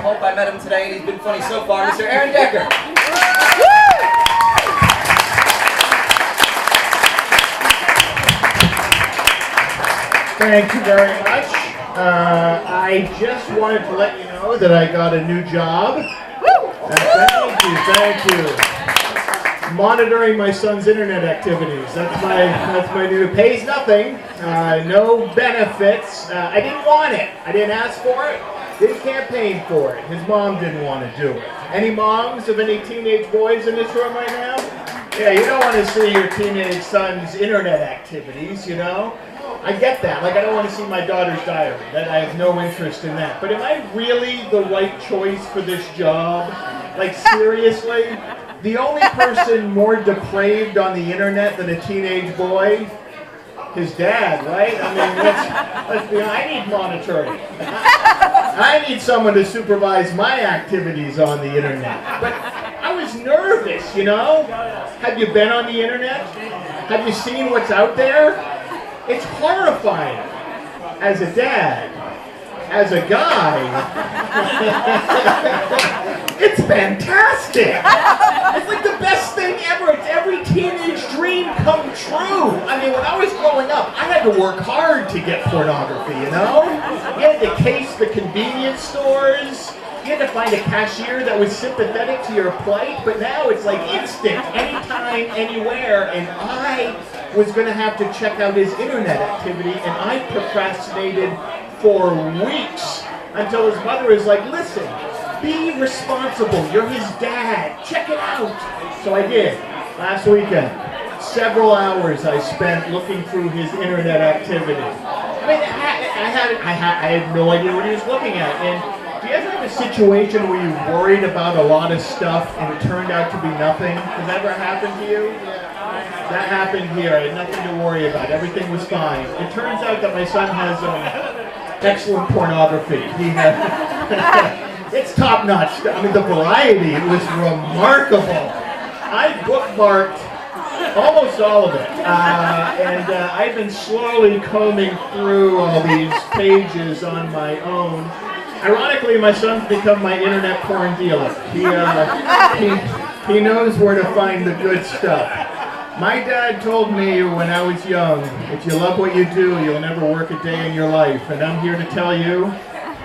hope I met him today and he's been funny so far, Mr. Aaron Decker. Thank you very much. I just wanted to let you know that I got a new job. Thank you. Monitoring my son's internet activities. That's my new. Pays nothing. No benefits. I didn't want it. I didn't ask for it. Didn't campaign for it. His mom didn't want to do it. Any moms of any teenage boys in this room right now? Yeah, you don't want to see your teenage son's internet activities, you know? I get that. Like, I don't want to see my daughter's diary. That I have no interest in that. But am I really the right choice for this job? Like, seriously? The only person more depraved on the internet than a teenage boy? His dad, right? I mean, let's be honest. I need monitoring. I need someone to supervise my activities on the internet. But I was nervous, you know? Have you been on the internet? Have you seen what's out there? It's horrifying. As a dad, as a guy, it's fantastic. It's like the best thing ever. It's every teenage dream come true. I mean, when I was growing up, I had to work hard to get pornography, you know? You had to case the convenience stores. You had to find a cashier that was sympathetic to your plight, but now it's like instant, anytime, anywhere, and I was going to have to check out his internet activity, and I procrastinated for weeks until his mother was like, listen, be responsible, you're his dad, check it out. So I did, last weekend. Several hours I spent looking through his internet activity. I mean, I had no idea what he was looking at, and do you ever have a situation where you worried about a lot of stuff and it turned out to be nothing? Has that ever happened to you? That happened here. I had nothing to worry about. Everything was fine. It turns out that my son has excellent pornography. He has, it's top notch. I mean, the variety was remarkable. I bookmarked almost all of it. And I've been slowly combing through all these pages on my own. Ironically, my son's become my internet porn dealer. He knows where to find the good stuff. My dad told me when I was young, if you love what you do, you'll never work a day in your life. And I'm here to tell you,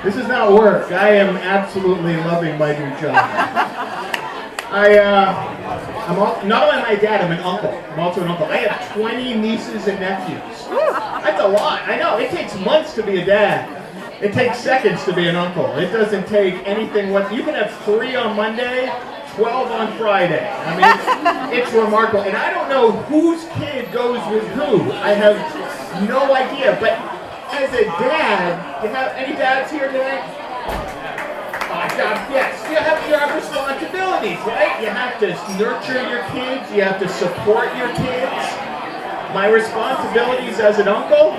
this is not work. I am absolutely loving my new job. Not only my dad, I'm an uncle. I'm also an uncle. I have 20 nieces and nephews. That's a lot. I know. It takes months to be a dad. It takes seconds to be an uncle. It doesn't take anything. You can have 3 on Monday, 12 on Friday. I mean, it's remarkable. And I don't know whose kid goes with who. I have no idea. But as a dad, do you have any dads here today? Yes, you have responsibilities, right? You have to nurture your kids. You have to support your kids. My responsibilities as an uncle?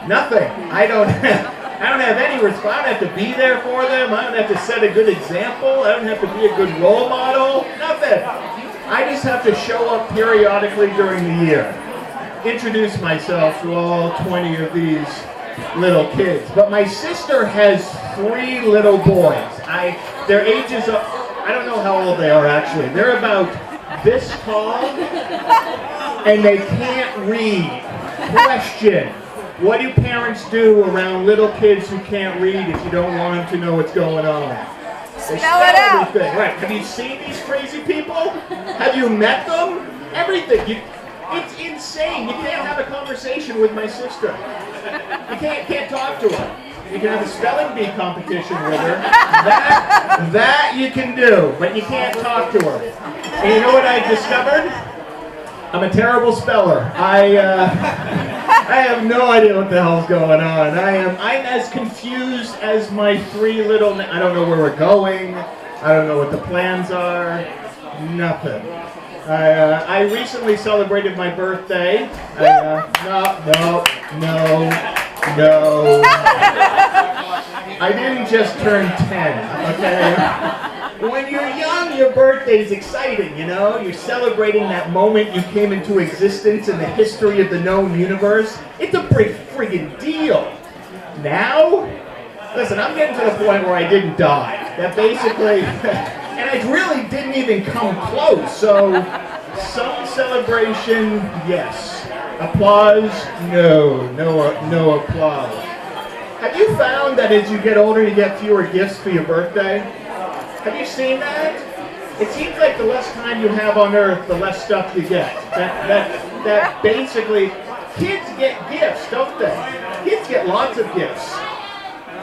Nothing. I don't have any response. I don't have to be there for them. I don't have to set a good example. I don't have to be a good role model. Nothing. I just have to show up periodically during the year. Introduce myself to all 20 of these little kids. But my sister has 3 little boys. Their ages are, I don't know how old they are actually. They're about this tall and they can't read. Question. What do parents do around little kids who can't read if you don't want them to know what's going on? They spell everything. Right. Have you seen these crazy people? Have you met them? Everything. It's insane. You can't have a conversation with my sister. You can't talk to her. You can have a spelling bee competition with her. That you can do, but you can't talk to her. And you know what I discovered? I'm a terrible speller. I have no idea what the hell's going on. I'm as confused as my 3 little. I don't know where we're going. I don't know what the plans are. Nothing. I recently celebrated my birthday. No. I didn't just turn 10, okay? When you're young, your birthday's exciting, you know? You're celebrating that moment you came into existence in the history of the known universe. It's a big friggin' deal. Now, Listen, I'm getting to the point where I didn't die. That basically, and I really didn't even come close. So, some celebration, yes. Applause, no applause. Have you found that as you get older, you get fewer gifts for your birthday? Have you seen that? It seems like the less time you have on Earth, the less stuff you get. That basically, kids get gifts, don't they? Kids get lots of gifts.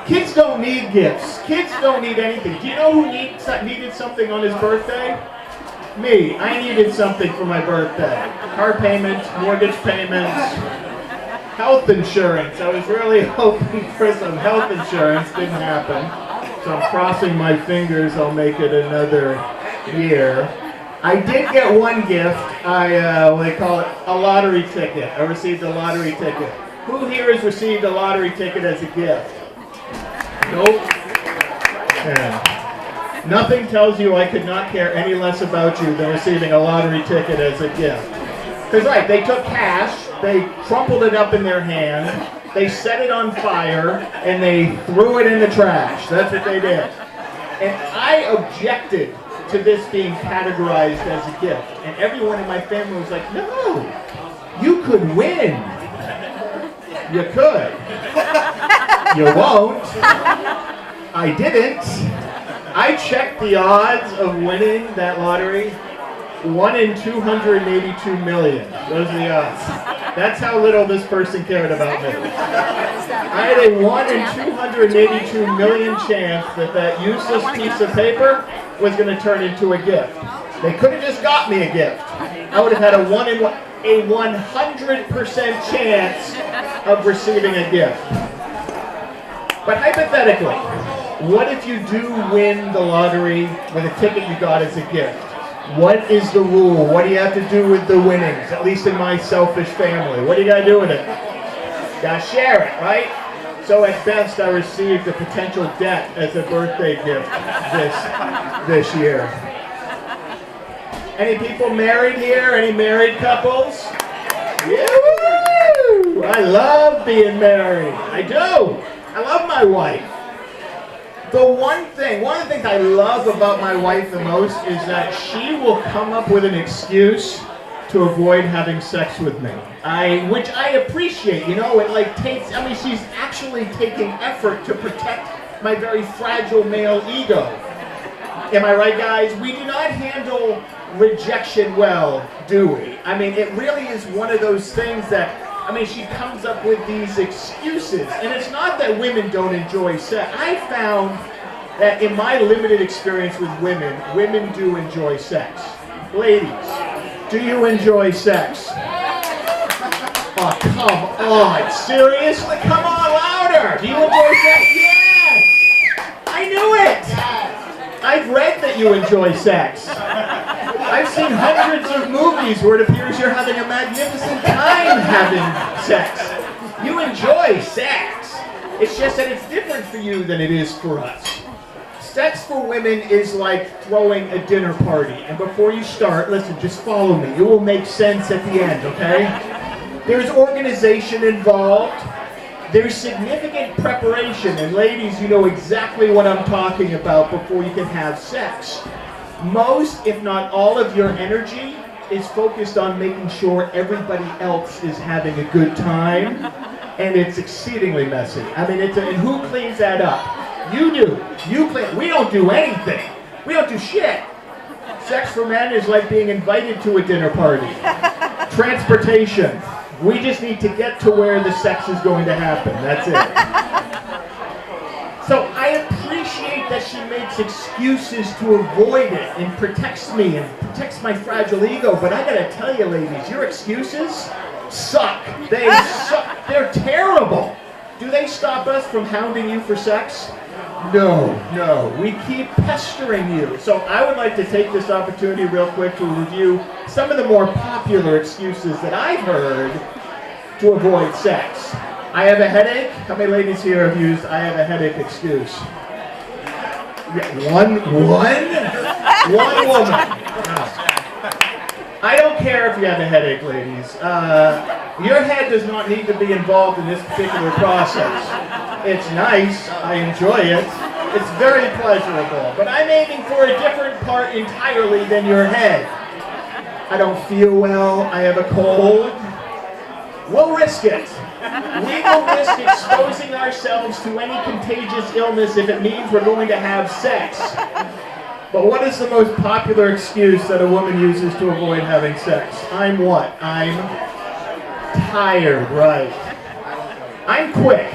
Kids don't need gifts. Kids don't need anything. Do you know who needed something on his birthday? Me. I needed something for my birthday. Car payments, mortgage payments, health insurance. I was really hoping for some health insurance. Didn't happen. So I'm crossing my fingers I'll make it another year. I did get one gift. What do they call it? A lottery ticket. I received a lottery ticket. Who here has received a lottery ticket as a gift? Nope. Yeah. Nothing tells you I could not care any less about you than receiving a lottery ticket as a gift. Because right, they took cash, they crumpled it up in their hand, they set it on fire, and they threw it in the trash. That's what they did. And I objected to this being categorized as a gift. And everyone in my family was like, no, you could win. You could. You won't. I didn't. I checked the odds of winning that lottery. 1 in 282 million. Those are the odds. That's how little this person cared about me. I had a 1 in 282 million chance that useless piece of paper was going to turn into a gift. They could have just got me a gift. I would have had a 100% chance of receiving a gift. But hypothetically, what if you do win the lottery with a ticket you got as a gift? What is the rule? What do you have to do with the winnings? At least in my selfish family. What do you got to do with it? Got to share it, right? So at best, I received a potential debt as a birthday gift this year. Any people married here? Any married couples? Woo! I love being married. I do. I love my wife. One of the things I love about my wife the most is that she will come up with an excuse to avoid having sex with me. Which I appreciate, it she's actually taking effort to protect my very fragile male ego. Am I right, guys? We do not handle rejection well, do we? It really is one of those things that she comes up with these excuses. And it's not that women don't enjoy sex. I found that in my limited experience with women, women do enjoy sex. Ladies, do you enjoy sex? Oh, come on. Seriously? Come on, louder. Do you enjoy sex? Yes! I knew it! I've read that you enjoy sex. I've seen hundreds of movies where it appears you're having a magnificent time having sex. You enjoy sex. It's just that it's different for you than it is for us. Sex for women is like throwing a dinner party. And before you start, listen, just follow me. It will make sense at the end, okay? There's organization involved. There's significant preparation. And ladies, you know exactly what I'm talking about before you can have sex. Most, if not all of your energy is focused on making sure everybody else is having a good time. And it's exceedingly messy. And who cleans that up? You do. You clean. We don't do anything. We don't do shit. Sex for men is like being invited to a dinner party. Transportation. We just need to get to where the sex is going to happen. That's it. So I appreciate that she makes excuses to avoid it and protects me and protects my fragile ego. But I gotta tell you, ladies, your excuses suck. They suck. They're terrible. Do they stop us from hounding you for sex? No. We keep pestering you. So I would like to take this opportunity real quick to review some of the more popular excuses that I've heard to avoid sex. I have a headache. How many ladies here have used I have a headache excuse? Yeah, one woman. I don't care if you have a headache, ladies. Your head does not need to be involved in this particular process. It's nice. I enjoy it. It's very pleasurable. But I'm aiming for a different part entirely than your head. I don't feel well. I have a cold. We'll risk it. We will risk exposing ourselves to any contagious illness if it means we're going to have sex. But what is the most popular excuse that a woman uses to avoid having sex? I'm what? I'm tired, right. I'm quick.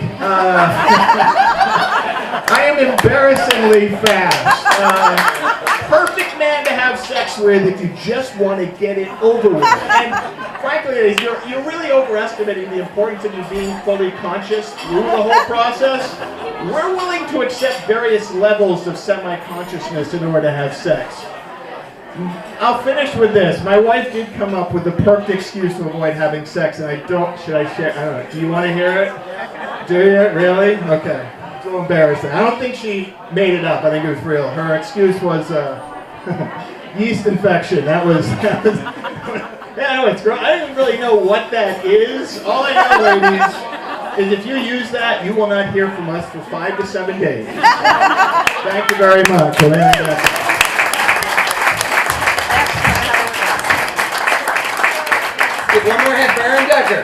I am embarrassingly fast. Perfect man to have sex with if you just want to get it over with. And frankly, ladies, you're really overestimating the importance of you being fully conscious through the whole process. We're willing to accept various levels of semi-consciousness in order to have sex. I'll finish with this. My wife did come up with the perfect excuse to avoid having sex, and should I share? I don't know. Do you want to hear it? Do you? Really? Okay. It's a little embarrassing. I don't think she made it up. I think it was real. Her excuse was yeast infection. That was yeah, no, it's gross. I don't really know what that is. All I know, ladies, is if you use that, you will not hear from us for 5 to 7 days. Thank you very much. Give one more hand for Aaron Decker.